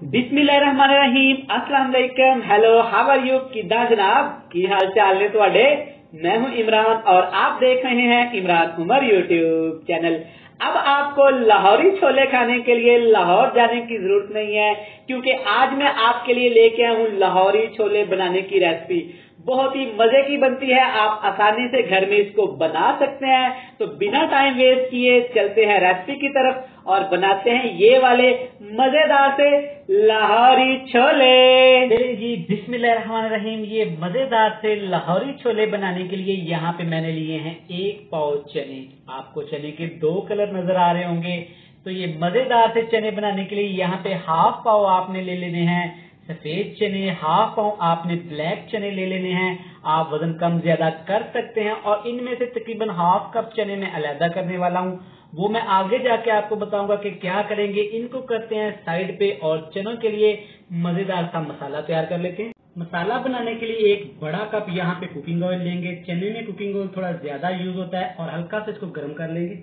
बिस्मिल्लाहिर्रहमानिर्रहीम, अस्सलाम वालेकुम, हेलो, हाउ आर यू, किदा जनाब, की हाल चाल ने तुहाडे। मैं हूं इमरान और आप देख रहे हैं इमरान उमर यूट्यूब चैनल। अब आपको लाहौरी छोले खाने के लिए लाहौर जाने की जरूरत नहीं है, क्योंकि आज मैं आपके लिए लेके आया हूं लाहौरी छोले बनाने की रेसिपी। बहुत ही मजे की बनती है, आप आसानी से घर में इसको बना सकते हैं। तो बिना टाइम वेस्ट किए चलते हैं रेसिपी की तरफ और बनाते हैं ये वाले मजेदार से लाहौरी छोले। जी बिस्मिल्लाहिर्रहमानिर्रहीम, ये मजेदार से लाहौरी छोले बनाने के लिए यहाँ पे मैंने लिए हैं 1 पाव चने। आपको चने के 2 कलर नजर आ रहे होंगे। तो ये मजेदार से चने बनाने के लिए यहाँ पे हाफ पाव आपने ले लेने हैं सफेद चने, हाफ पाव आपने ब्लैक चने ले लेने हैं। आप वजन कम ज्यादा कर सकते हैं और इनमें से तकरीबन हाफ कप चने मैं अलहदा करने वाला हूँ। वो मैं आगे जाके आपको बताऊंगा कि क्या करेंगे। इनको करते हैं साइड पे और चनों के लिए मजेदार सा मसाला तैयार कर लेते हैं। मसाला बनाने के लिए 1 बड़ा कप यहाँ पे कुकिंग ऑयल लेंगे। चने में कुकिंग ऑयल थोड़ा ज्यादा यूज होता है और हल्का से इसको गर्म कर लेंगे।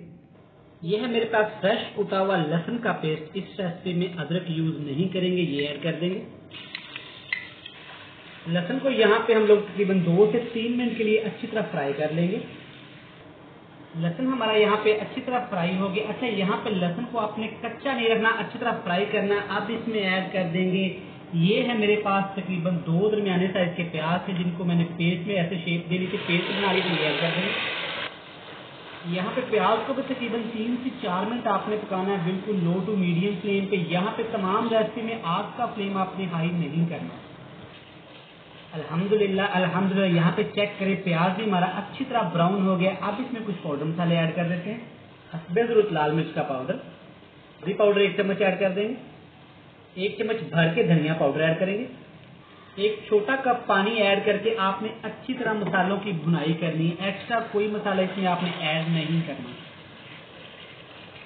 ये है मेरे पास फ्रेश कुटा हुआ लहसुन का पेस्ट। इस रेसिपी में अदरक यूज नहीं करेंगे, ये ऐड कर देंगे। लहसुन को यहाँ पे हम लोग तकरीबन 2 से 3 मिनट के लिए अच्छी तरह फ्राई कर लेंगे। लहसुन हमारा यहाँ पे अच्छी तरह फ्राई हो गया। अच्छा, यहाँ पे लहसुन को आपने कच्चा नहीं रखना, अच्छी तरह फ्राई करना। अब इसमें ऐड कर देंगे, ये है मेरे पास तकरीबन 2 दरमियाने साइज के प्याज थे, जिनको मैंने पेस्ट में ऐसे शेप दे ली थी, पेस्ट बना ली थी, ऐड कर देंगे। यहाँ पे प्याज को भी तकरीबन 3 से 4 मिनट आपने पकाना है, बिल्कुल लो टू मीडियम फ्लेम पे। यहाँ पे तमाम रेसिपी में आग का फ्लेम आपने हाई नहीं करना। अल्हम्दुलिल्लाह अल्हम्दुलिल्लाह, यहाँ पे चेक करें प्याज भी हमारा अच्छी तरह ब्राउन हो गया। अब इसमें कुछ पाउडर मसाले ऐड कर देते हैं। हस्बे ज़रूरत लाल मिर्च का पाउडर, हल्दी पाउडर 1 चम्मच ऐड कर देंगे। 1 चम्मच भर के धनिया पाउडर ऐड करेंगे। 1 छोटा कप पानी ऐड करके आपने अच्छी तरह मसालों की भुनाई करनी है। एक्स्ट्रा कोई मसाला इसमें आपने ऐड नहीं करना।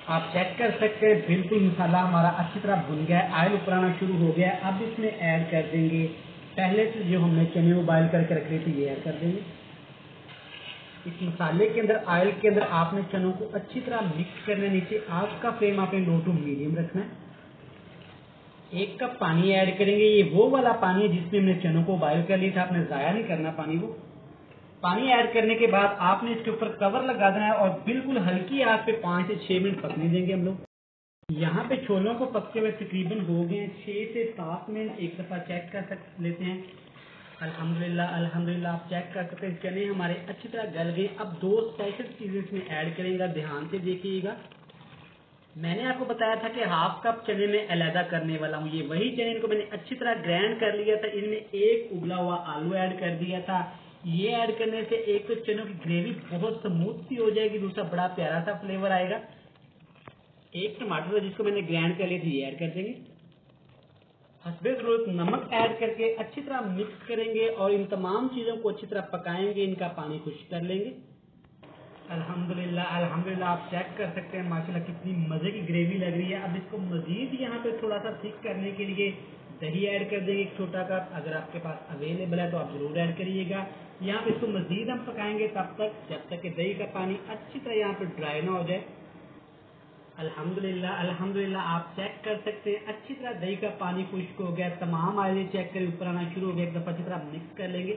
आप चेक कर सकते हैं बिल्कुल मसाला हमारा अच्छी तरह भुन गया है, ऑयल ऊपर आना शुरू हो गया है। अब इसमें ऐड कर देंगे पहले से जो हमने चने उबाल करके रख रहे थे, ये ऐड कर देंगे। इस मसाले के अंदर, ऑयल के अंदर आपने चनों को अच्छी तरह मिक्स करना है। नीचे आग का फ्लेम आपने लो टू मीडियम रखना है। 1 कप पानी ऐड करेंगे। ये वो वाला पानी है जिसमें हमने चनों को बॉयल कर लिया था, आपने जाया नहीं करना पानी को। पानी ऐड करने के बाद आपने इसके ऊपर कवर लगा देना है और बिल्कुल हल्की आग पे 5 से 6 मिनट पकने देंगे हम लोग। यहाँ पे छोलों को पकते हुए तकरीबन हो गए 6 से 7 मिनट। एक दफा चेक कर लेते हैं। अल्हम्दुलिल्लाह अल्हम्दुलिल्लाह, आप चेक कर सकते हैं चने हमारे अच्छी तरह गल गए। अब 2 स्पेशल चीजें इसमें ऐड करेंगे, ध्यान से देखिएगा। मैंने आपको बताया था कि हाफ कप चने में अलहदा करने वाला हूँ। ये वही चने, इनको मैंने अच्छी तरह ग्राइंड कर लिया था। इनमें 1 उबला हुआ आलू ऐड कर दिया था। ये ऐड करने से एक तो चनों की ग्रेवी बहुत स्मूथ सी हो जाएगी, दूसरा बड़ा प्यारा सा फ्लेवर आएगा। 1 टमाटर जिसको मैंने ग्राइंड कर लिया था, ये ऐड कर देंगे। हस्बे ज़रूरत नमक ऐड करके अच्छी तरह मिक्स करेंगे और इन तमाम चीजों को अच्छी तरह पकाएंगे। इनका पानी खुश्क कर लेंगे। अल्हम्दुलिल्लाह अल्हम्दुलिल्लाह, आप चेक कर सकते हैं माशाल्लाह कितनी मजे की ग्रेवी लग रही है। अब इसको मजीद यहाँ पे थोड़ा सा थिक करने के लिए दही ऐड कर देंगे 1 छोटा कप। अगर आपके पास अवेलेबल है तो आप जरूर ऐड करिएगा। यहाँ पे इसको मजीद हम पकाएंगे तब तक जब तक कि दही का पानी अच्छी तरह यहाँ पे ड्राई ना हो जाए। अल्हम्दुलिल्लाह अल्हम्दुलिल्लाह, आप चेक कर सकते हैं अच्छी तरह दही का पानी खुश्क हो गया। तमाम आयलें चेक करें ऊपर आना शुरू हो गया। एक दफा अच्छी तरह मिक्स कर लेंगे।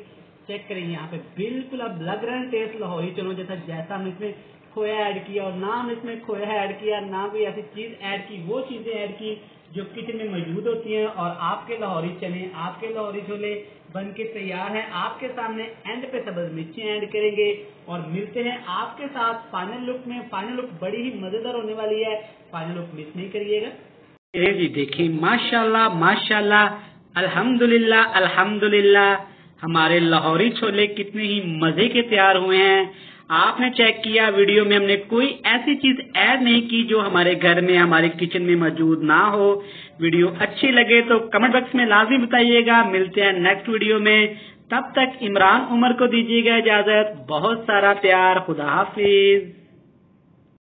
चेक करें यहाँ पे बिल्कुल अब लग रहा है टेस्ट लाहौरी चनों जैसा। जैसा हमने इसमें खोया ऐड किया और ना हमने इसमें खोया ऐड किया, ना कोई ऐसी चीज ऐड की, वो चीजें ऐड की जो किचन में मौजूद होती हैं। और आपके लाहौरी चने, आपके लाहौरी छोले बन के तैयार हैं आपके सामने। एंड पे सब्ज मिर्ची ऐड करेंगे और मिलते हैं आपके साथ फाइनल लुक में। फाइनल लुक बड़ी ही मजेदार होने वाली है, फाइनल लुक मिस नहीं करिएगा। ये जी देखिए, माशाल्लाह माशाल्लाह, अल्हम्दुलिल्लाह अल्हम्दुलिल्लाह, हमारे लाहौरी छोले कितने ही मजे के तैयार हुए हैं। आपने चेक किया, वीडियो में हमने कोई ऐसी चीज ऐड नहीं की जो हमारे घर में, हमारे किचन में मौजूद ना हो। वीडियो अच्छी लगे तो कमेंट बॉक्स में लाजमी बताइएगा। मिलते हैं नेक्स्ट वीडियो में, तब तक इमरान उमर को दीजिएगा इजाजत। बहुत सारा प्यार, खुदा हाफिज।